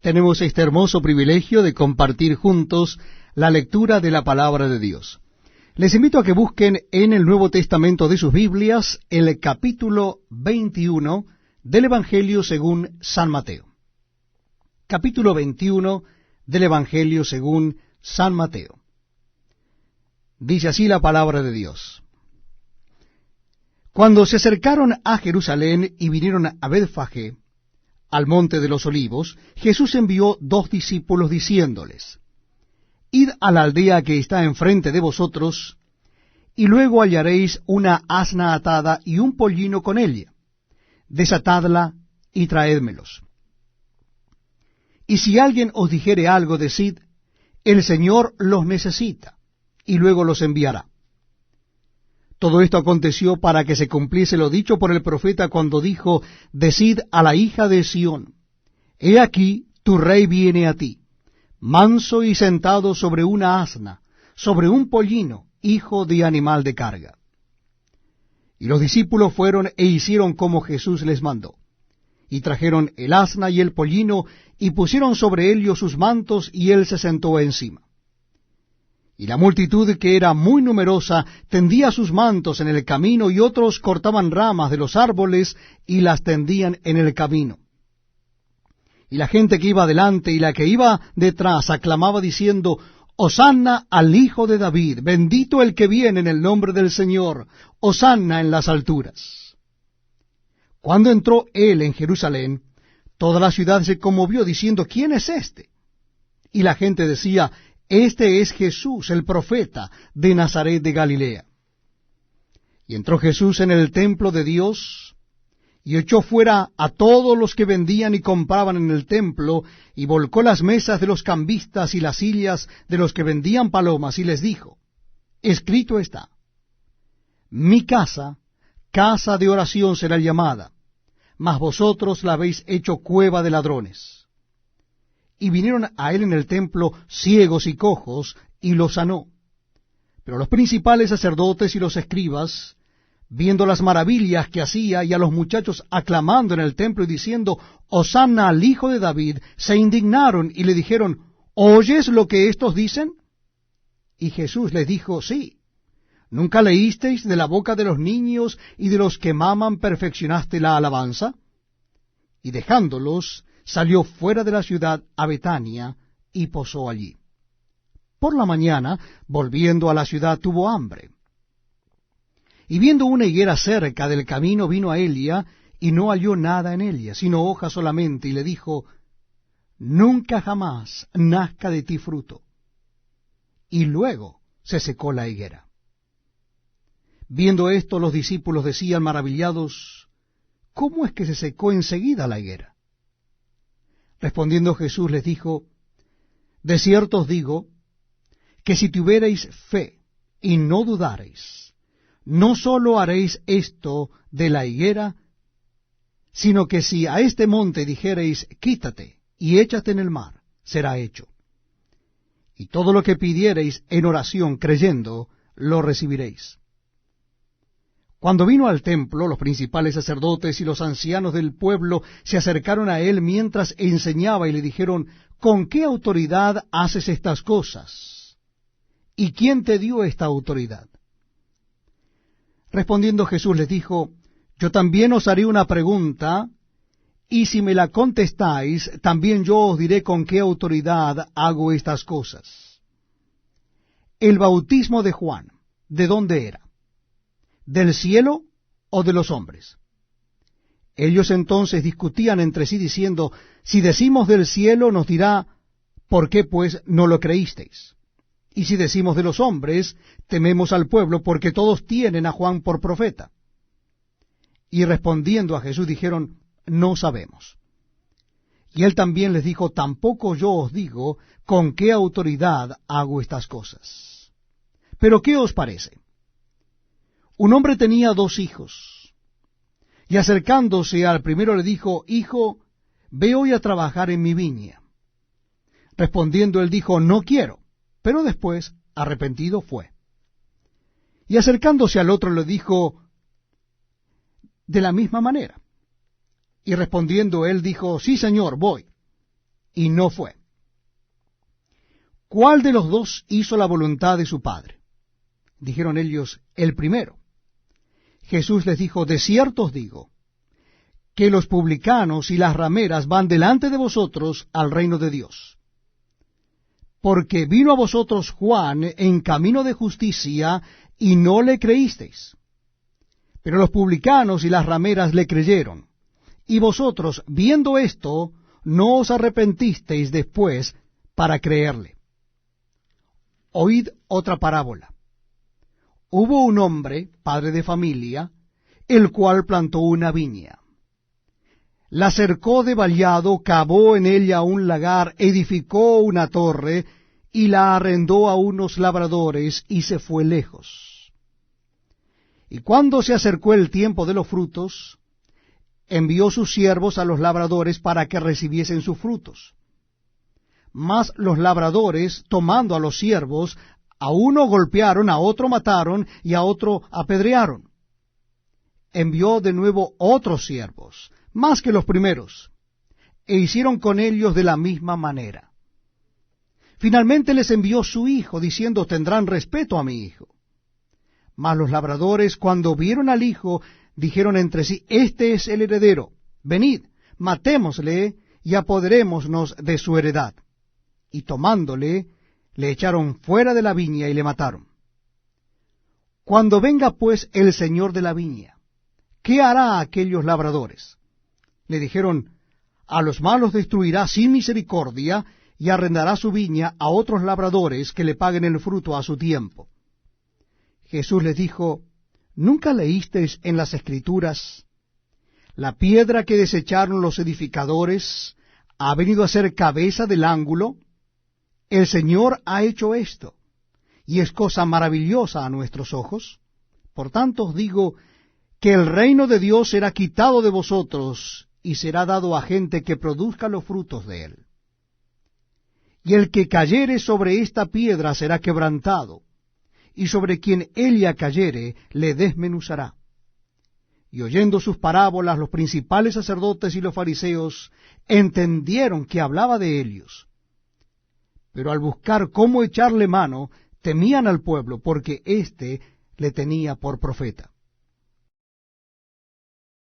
tenemos este hermoso privilegio de compartir juntos la lectura de la palabra de Dios. Les invito a que busquen en el Nuevo Testamento de sus Biblias el capítulo 21 del Evangelio según San Mateo. Capítulo 21 del Evangelio según San Mateo. Dice así la palabra de Dios. Cuando se acercaron a Jerusalén y vinieron a Betfagé, al monte de los olivos, Jesús envió 2 discípulos diciéndoles: Id a la aldea que está enfrente de vosotros, y luego hallaréis una asna atada y un pollino con ella. Desatadla y traédmelos. Y si alguien os dijere algo, decid: el Señor los necesita, y luego los enviará. Todo esto aconteció para que se cumpliese lo dicho por el profeta cuando dijo: Decid a la hija de Sión: He aquí, tu rey viene a ti, manso y sentado sobre una asna, sobre un pollino, hijo de animal de carga. Y los discípulos fueron e hicieron como Jesús les mandó. Y trajeron el asna y el pollino, y pusieron sobre ellos sus mantos, y él se sentó encima. Y la multitud, que era muy numerosa, tendía sus mantos en el camino, y otros cortaban ramas de los árboles y las tendían en el camino. Y la gente que iba delante y la que iba detrás aclamaba diciendo: Hosanna al Hijo de David, bendito el que viene en el nombre del Señor, Hosanna en las alturas. Cuando entró él en Jerusalén, toda la ciudad se conmovió diciendo: ¿Quién es este? Y la gente decía: Este es Jesús, el profeta de Nazaret de Galilea. Y entró Jesús en el templo de Dios, y echó fuera a todos los que vendían y compraban en el templo, y volcó las mesas de los cambistas y las sillas de los que vendían palomas, y les dijo: Escrito está: Mi casa, casa de oración será llamada, mas vosotros la habéis hecho cueva de ladrones. Y vinieron a él en el templo ciegos y cojos, y los sanó. Pero los principales sacerdotes y los escribas, viendo las maravillas que hacía, y a los muchachos aclamando en el templo y diciendo: Hosanna al Hijo de David, se indignaron y le dijeron: ¿Oyes lo que éstos dicen? Y Jesús les dijo: Sí. ¿Nunca leísteis de la boca de los niños y de los que maman perfeccionaste la alabanza? Y dejándolos, salió fuera de la ciudad a Betania, y posó allí. Por la mañana, volviendo a la ciudad, tuvo hambre. Y viendo una higuera cerca del camino, vino a ella, y no halló nada en ella, sino hojas solamente, y le dijo: Nunca jamás nazca de ti fruto. Y luego se secó la higuera. Viendo esto, los discípulos decían maravillados: ¿Cómo es que se secó enseguida la higuera? Respondiendo Jesús les dijo: De cierto os digo, que si tuviereis fe y no dudareis, no sólo haréis esto de la higuera, sino que si a este monte dijereis: Quítate y échate en el mar, será hecho. Y todo lo que pidiereis en oración creyendo, lo recibiréis. Cuando vino al templo, los principales sacerdotes y los ancianos del pueblo se acercaron a él mientras enseñaba y le dijeron: ¿Con qué autoridad haces estas cosas? ¿Y quién te dio esta autoridad? Respondiendo Jesús les dijo: Yo también os haré una pregunta, y si me la contestáis, también yo os diré con qué autoridad hago estas cosas. El bautismo de Juan, ¿de dónde era? ¿Del cielo o de los hombres? Ellos entonces discutían entre sí diciendo: Si decimos del cielo, nos dirá: ¿por qué pues no lo creísteis? Y si decimos de los hombres, tememos al pueblo, porque todos tienen a Juan por profeta. Y respondiendo a Jesús dijeron: No sabemos. Y él también les dijo: Tampoco yo os digo con qué autoridad hago estas cosas. Pero ¿qué os parece? Un hombre tenía 2 hijos, y acercándose al primero le dijo: Hijo, ve hoy a trabajar en mi viña. Respondiendo él dijo: No quiero. Pero después, arrepentido, fue. Y acercándose al otro le dijo de la misma manera. Y respondiendo él dijo: Sí, señor, voy. y no fue. ¿Cuál de los dos hizo la voluntad de su padre? Dijeron ellos, el primero. Jesús les dijo, de cierto os digo, que los publicanos y las rameras van delante de vosotros al reino de Dios. Porque vino a vosotros Juan en camino de justicia, y no le creísteis. Pero los publicanos y las rameras le creyeron. Y vosotros, viendo esto, no os arrepentisteis después para creerle. Oíd otra parábola. Hubo un hombre, padre de familia, el cual plantó una viña. La cercó de vallado, cavó en ella un lagar, edificó una torre, y la arrendó a unos labradores, y se fue lejos. Y cuando se acercó el tiempo de los frutos, envió sus siervos a los labradores para que recibiesen sus frutos. Mas los labradores, tomando a los siervos, a uno golpearon, a otro mataron, y a otro apedrearon. Envió de nuevo otros siervos, más que los primeros, e hicieron con ellos de la misma manera. Finalmente les envió su hijo, diciendo, tendrán respeto a mi hijo. Mas los labradores, cuando vieron al hijo, dijeron entre sí, este es el heredero, venid, matémosle, y apoderémonos de su heredad. Y tomándole, le echaron fuera de la viña y le mataron. Cuando venga pues el señor de la viña, ¿qué hará a aquellos labradores? Le dijeron, a los malos destruirá sin misericordia, y arrendará su viña a otros labradores que le paguen el fruto a su tiempo. Jesús les dijo, ¿nunca leísteis en las Escrituras, la piedra que desecharon los edificadores ha venido a ser cabeza del ángulo? El Señor ha hecho esto, y es cosa maravillosa a nuestros ojos. Por tanto os digo que el reino de Dios será quitado de vosotros, y será dado a gente que produzca los frutos de él. Y el que cayere sobre esta piedra será quebrantado, y sobre quien ella cayere le desmenuzará. Y oyendo sus parábolas, los principales sacerdotes y los fariseos entendieron que hablaba de ellos. Pero al buscar cómo echarle mano, temían al pueblo, porque éste le tenía por profeta.